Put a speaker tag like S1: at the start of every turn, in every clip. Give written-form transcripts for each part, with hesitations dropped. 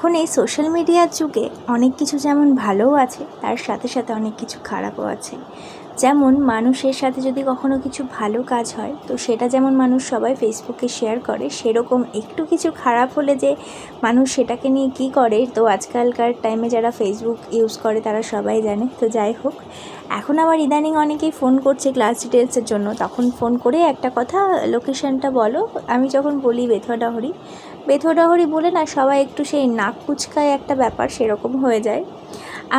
S1: এখন এই সোশ্যাল মিডিয়ার যুগে অনেক কিছু যেমন ভালোও আছে, তার সাথে সাথে অনেক কিছু খারাপও আছে। যেমন মানুষের সাথে যদি কখনো কিছু ভালো কাজ হয়, তো সেটা যেমন মানুষ সবাই ফেসবুকে শেয়ার করে, সেরকম একটু কিছু খারাপ হলে যে মানুষ সেটাকে নিয়ে কী করে, তো আজকালকার টাইমে যারা ফেসবুক ইউজ করে তারা সবাই জানে। তো যাই হোক, এখন আবার ইদানিং অনেকেই ফোন করছে ক্লাস ডিটেলসের জন্য, তখন ফোন করে একটা কথা, লোকেশনটা বলো। আমি যখন বলি বেথুয়াডাহরি, বেথুয়াডাহরি বলে না সবাই একটু সেই নাক কুচকায় একটা ব্যাপার, সেরকম হয়ে যায়।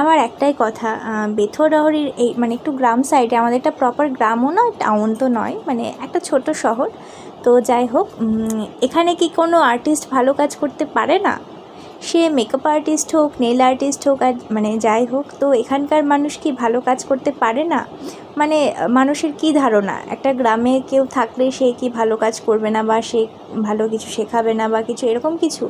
S1: আমার একটাই কথা, বেথুয়াডাহরির এই মানে একটু গ্রাম সাইডে, আমাদের একটা প্রপার গ্রামও নয়, টাউন তো নয়, মানে একটা ছোট শহর। তো যাই হোক, এখানে কি কোনো আর্টিস্ট ভালো কাজ করতে পারে না? সে মেকআপ আর্টিস্ট হোক, নেল আর্টিস্ট হোক, আর মানে যাই হোক, তো এখানকার মানুষ কি ভালো কাজ করতে পারে না? মানে মানুষের কি ধারণা, একটা গ্রামে কেউ থাকলে সে কি ভালো কাজ করবে না, বা সে ভালো কিছু শেখাবে না, বা কিছু এরকম কিছু?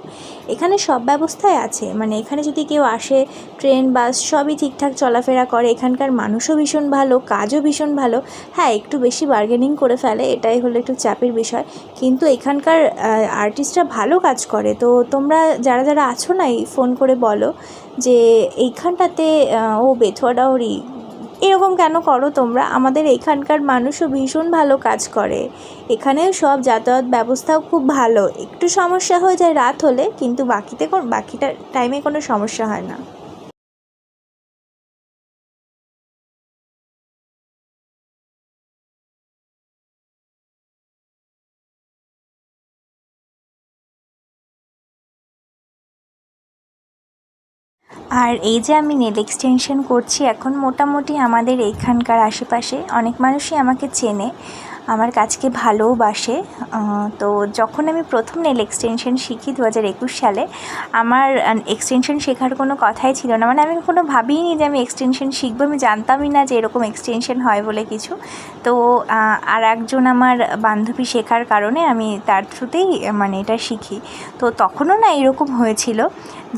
S1: এখানে সব ব্যবস্থাই আছে, মানে এখানে যদি কেউ আসে, ট্রেন বাস সবই ঠিকঠাক চলাফেরা করে, এখানকার মানুষও ভীষণ ভালো, কাজও ভীষণ ভালো। হ্যাঁ, একটু বেশি বার্গেনিং করে ফেলে, এটাই হলো একটু চাপের বিষয়, কিন্তু এখানকার আর্টিস্টরা ভালো কাজ করে। তো তোমরা যারা যারা আছো না, এই ফোন করে বলো যে এইখানটাতে ও বেথুয়াডাহরি এরকম কেন করো তোমরা? আমাদের এখানকার মানুষও ভীষণ ভালো কাজ করে, এখানেও সব যাতায়াত ব্যবস্থাও খুব ভালো। একটু সমস্যা হয়ে যায় রাত হলে, কিন্তু বাকিটা টাইমে কোনো সমস্যা হয় না। আর এই যে আমি নেল এক্সটেনশন করছি এখন, মোটামুটি আমাদের এইখানকার আশেপাশে অনেক মানুষই আমাকে চেনে, আমার কাজকে ভালোবাসে। তো যখন আমি প্রথম নেল এক্সটেনশন শিখি 2021 সালে, আমার এক্সটেনশন শেখার কোনো কথাই ছিল না, মানে আমি কোনো ভাবিনি যে আমি এক্সটেনশন শিখবো, আমি জানতামই না যে এরকম এক্সটেনশন হয় বলে কিছু। তো আর একজন আমার বান্ধবী শেখার কারণে আমি তার থ্রুতেই মানে এটা শিখি। তো তখনও না এরকম হয়েছিল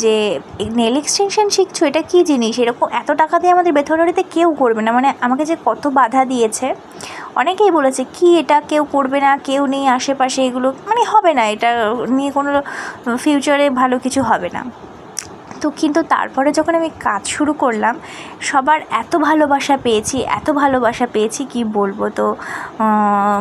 S1: যে নেল এক্সটেনশন শিখছো, এটা কী জিনিস, এরকম এত টাকা দিয়ে আমাদের বেথুয়াডাহরিতে কেউ করবে না। মানে আমাকে যে কত বাধা দিয়েছে, অনেকেই বলেছে কি এটা কেউ করবে না, কেউ নেই আশেপাশে, এগুলো মানে হবে না, এটা নিয়ে কোনো ফিউচারে ভালো কিছু হবে না। তো কিন্তু তারপরে যখন আমি কাজ শুরু করলাম, সবার এত ভালোবাসা পেয়েছি, এত ভালোবাসা পেয়েছি কি বলবো। তো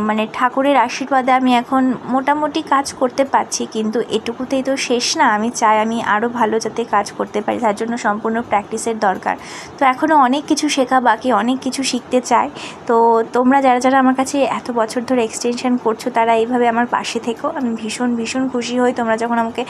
S1: মানে ঠাকুরের আশীর্বাদে আমি এখন মোটামুটি কাজ করতে পারছি, কিন্তু এটুকুতেই তো শেষ না। আমি চাই আমি আরও ভালো যাতে কাজ করতে পারি, তার জন্য সম্পূর্ণ প্র্যাকটিসের দরকার। তো এখনও অনেক কিছু শেখা বাকি, অনেক কিছু শিখতে চাই। তো তোমরা যারা যারা আমার কাছে এত বছর ধরে এক্সটেনশন করছো, তারা এইভাবে আমার পাশে থেকো। আমি ভীষণ ভীষণ খুশি হই তোমরা যখন আমাকে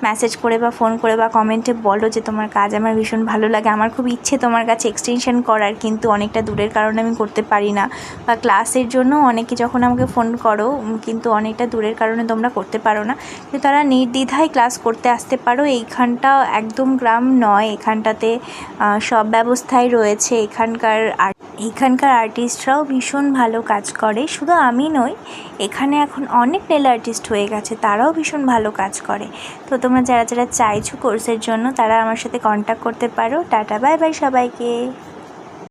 S1: মেসেজ করে বা ফোন করে বা কমেন্টে বলো যে তোমার কাজ আমার ভীষণ ভালো লাগে। আমার খুব ইচ্ছে তোমার কাছে এক্সটেনশন করার, কিন্তু অনেকটা দূরের কারণে আমি করতে পারি না, বা ক্লাসের জন্য অনেকে যখন আমাকে ফোন করো, কিন্তু অনেকটা দূরের কারণে তোমরা করতে পারো না, কিন্তু তারা নির্দ্বিধায় ক্লাস করতে আসতে পারো। এইখানটা একদম গ্রাম নয়, এখানটাতে সব ব্যবস্থাই রয়েছে। এখানকার আর্টিস্টরাও ভীষণ ভালো কাজ করে, শুধু আমি নই, এখানে এখন অনেক নেল আর্টিস্ট হয়ে গেছে, তারাও ভীষণ ভালো কাজ করে। তো তোমরা যারা যারা চাইছো কোর্সের জন্য, তারা আমার সাথে কন্ট্যাক্ট করতে পারো। টাটা, বাই বাই সবাইকে।